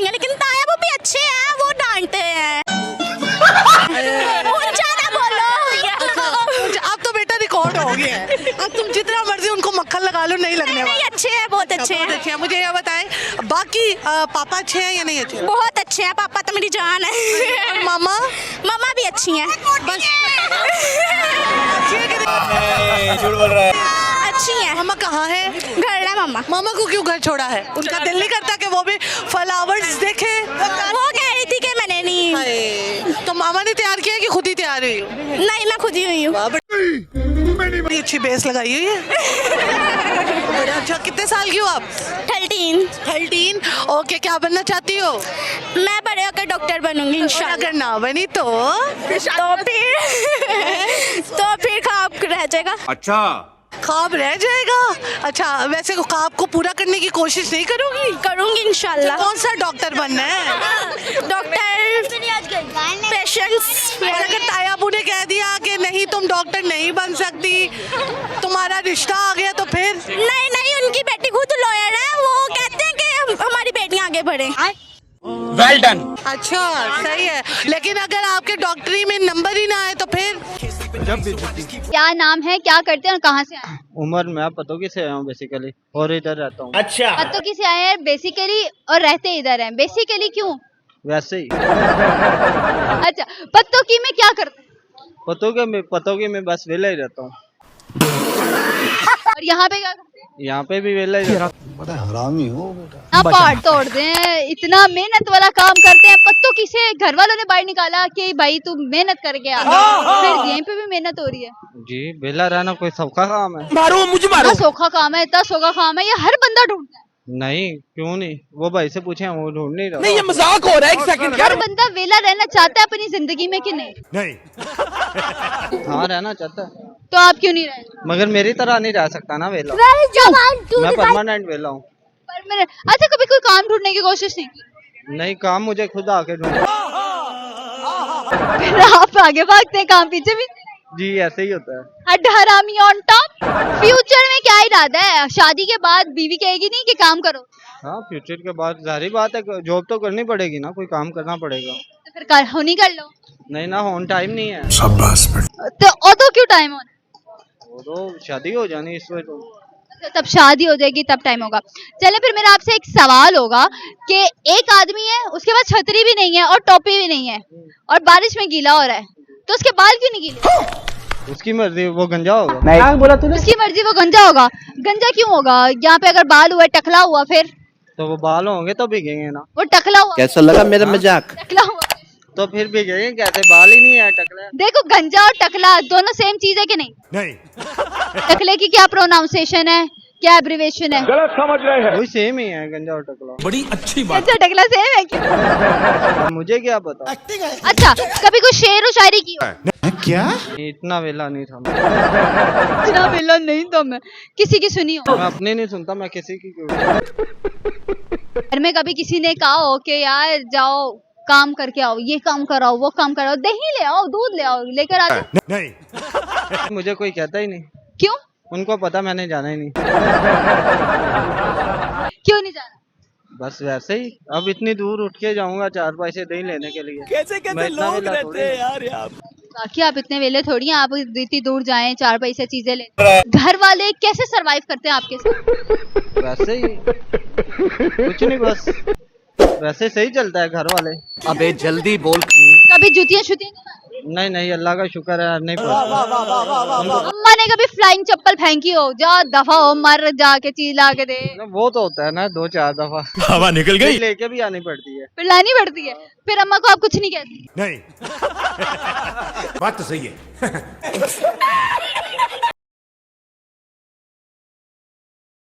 अच्छी हैं, लेकिन ताया वो भी अच्छे हैं, वो डांटते हैं। ऊंचा ना बोलो। अब तो बेटा रिकॉर्ड हो गया है, अब तुम जितना मर्जी उनको मक्खन लगा लो, नहीं लगने नहीं, वाला। अच्छे हैं, बहुत अच्छे बहुत हैं, अच्छे हैं। मुझे ये बताएं, बाकी पापा अच्छे हैं या नहीं अच्छे? बहुत अच्छे हैं। पापा तो मेरी जान है। मामा मम्मा भी अच्छी हैं, बस झूठ बोल रहा है। अच्छी हैं। मामा कहाँ है? घर है मम्मा। मामा को क्यों घर छोड़ा है? उनका दिल नहीं करता कि वो भी फ्लावर्स देखे? वो कह रही थी कि मैंने नहीं। हाय, तो मामा ने तैयार किया कि खुद ही तैयार हुई हो? नहीं, मैं खुद ही हुई हूँ। बड़ी अच्छी बेस लगाई हुई है। बड़ा अच्छा। कितने साल की हो आप? 13। ओके, क्या बनना चाहती हो? मैं बड़े होकर डॉक्टर बनूंगी और इंशाल्लाह। अगर ना बनी तो फिर ख्वाब रह जाएगा। अच्छा, ख्वाब रह जाएगा। अच्छा, वैसे को ख्वाब को पूरा करने की कोशिश नहीं करोगी? करूंगी इंशाल्लाह। कौन सा डॉक्टर बनना है? Doctor patients. और अगर तायाबू ने कह दिया कि नहीं तुम डॉक्टर नहीं बन सकती, तुम्हारा रिश्ता आ गया, तो फिर? नहीं, उनकी बेटी खुद लॉयर है, वो कहते हैं कि हमारी बेटियां आगे बढ़े। Well done. अच्छा, सही है। लेकिन अगर आपके डॉक्टरी में नंबर ही ना आए तो फिर? क्या नाम है, क्या करते हैं और कहाँ से आए हैं? उमर मैं पतोगी से आया हूँ बेसिकली, और इधर रहता हूँ। अच्छा, पत्तोकी से आए हैं बेसिकली और रहते इधर हैं। बेसिकली क्यों? वैसे ही अच्छा, पत्तोकी में क्या करते हैं? पतोगी में बस वेला ही रहता हूँ। और यहाँ पे क्या करते हैं? यहाँ पे भी वेला ही रहता हूँ। ना पहाड़ तोड़ते हैं, इतना मेहनत वाला काम करते हैं। पत्तोकी से घर वालों ने बाहर निकाला कि भाई तू मेहनत करके आ, फिर यहीं पे भी मेहनत हो रही है। जी, वेला रहना कोई सौखा काम है? मारो मुझे इतना सौखा काम है, इतना सौखा काम है, ये हर बंदा ढूंढता है। नहीं, क्यों नहीं? वो भाई से पूछे, वो ढूंढ नहीं रहा। नहीं, ये मजाक हो रहा है। एक सेकंड हर बंदा वेला रहना चाहता है अपनी जिंदगी में कि नहीं? हाँ, रहना चाहता है, तो आप क्यों नहीं रहे? मगर मेरी तरह नहीं रह सकता ना वेला। मैं परमानेंट वेला हूँ। पर मेरे अच्छा, कभी कोई काम ढूंढने की कोशिश नहीं की? नहीं, काम मुझे खुद आके ढूंढ। फिर आप आगे भागते हैं, काम पीछे भी? जी, ऐसे ही होता है। हरामी ऑन टॉप। फ्यूचर में क्या इरादा है? शादी के बाद बीवी कहेगी नहीं कि काम करो? हाँ, फ्यूचर के बाद जाहिर बात है जॉब तो करनी पड़ेगी ना, कोई काम करना पड़ेगा। तो फिर कर होनी कर लो। नहीं ना, ऑन टाइम नहीं है। तो क्यों टाइम होना? वो तो शादी हो जानी इस वजह तो। तब शादी हो जाएगी तब टाइम होगा। चले, फिर मेरा आपसे एक सवाल होगा कि एक आदमी है, उसके पास छतरी भी नहीं है और टोपी भी नहीं है, और बारिश में गीला हो रहा है, तो उसके बाल क्यों नहीं गीले? उसकी मर्जी, वो गंजा होगा। उसकी मर्जी, वो गंजा होगा। गंजा क्यों होगा? यहाँ पे अगर बाल हुआ, टकला हुआ, फिर तो वो बाल होंगे तो भीगेंगे ना। वो टकला हुआ, कैसा लगा मेरा मजाक? टकला हुआ, तो फिर भीगेंगे कैसे? बाल ही नहीं है, टकला। देखो गंजा और टकला दोनों सेम चीज है कि नहीं? टकले की क्या प्रोनाउंसिएशन है, क्या एब्रिवेशन है? गलत समझ रहे हैं। वही सेम ही है, गंजा और टकला। बड़ी अच्छी बात। गंजा टकला सेम है क्या? मुझे क्या पता, अच्छा, कभी कोई शेर और शायरी की हो? क्या? इतना वेला नहीं था मैं। इतना वेला नहीं था मैं। किसी की सुनी हो? मैं अपनी नहीं सुनता, मैं किसी की क्यों? घर में कभी किसी ने कहा हो कि यार जाओ काम करके आओ, ये काम कराओ, वो काम कराओ, दही ले आओ, दूध ले आओ, लेकर आ जाओ? नहीं। मुझे कोई कहता ही नहीं। क्यों? उनको पता मैंने जाना ही नहीं। क्यों नहीं जाना? बस वैसे ही। अब इतनी दूर उठ के जाऊंगा 4 पैसे दही लेने के लिए? मैं इतना वेला थोड़ी हूँ। बाकी आप इतने वेले थोड़ी हैं, आप इतनी दूर जाएं 4 पैसे चीजें ले। घर वाले कैसे सरवाइव करते हैं आपके साथ? वैसे ही, कुछ नहीं, बस वैसे सही चलता है घर वाले। अबे जल्दी बोल। कभी जुतियां शुतियां नहीं मारी? नहीं, अल्लाह का शुक्र है, नहीं पड़ता। अम्मा ने कभी फ्लाइंग चप्पल फेंकी हो? जा दफा हो, मर जाके चीज ला के दे। वो तो होता है ना 2-4 दफा। हवा निकल गई। लेके भी आनी पड़ती है। फिर लानी पड़ती है। फिर अम्मा को आप कुछ नहीं कहती? नहीं। बात तो सही है।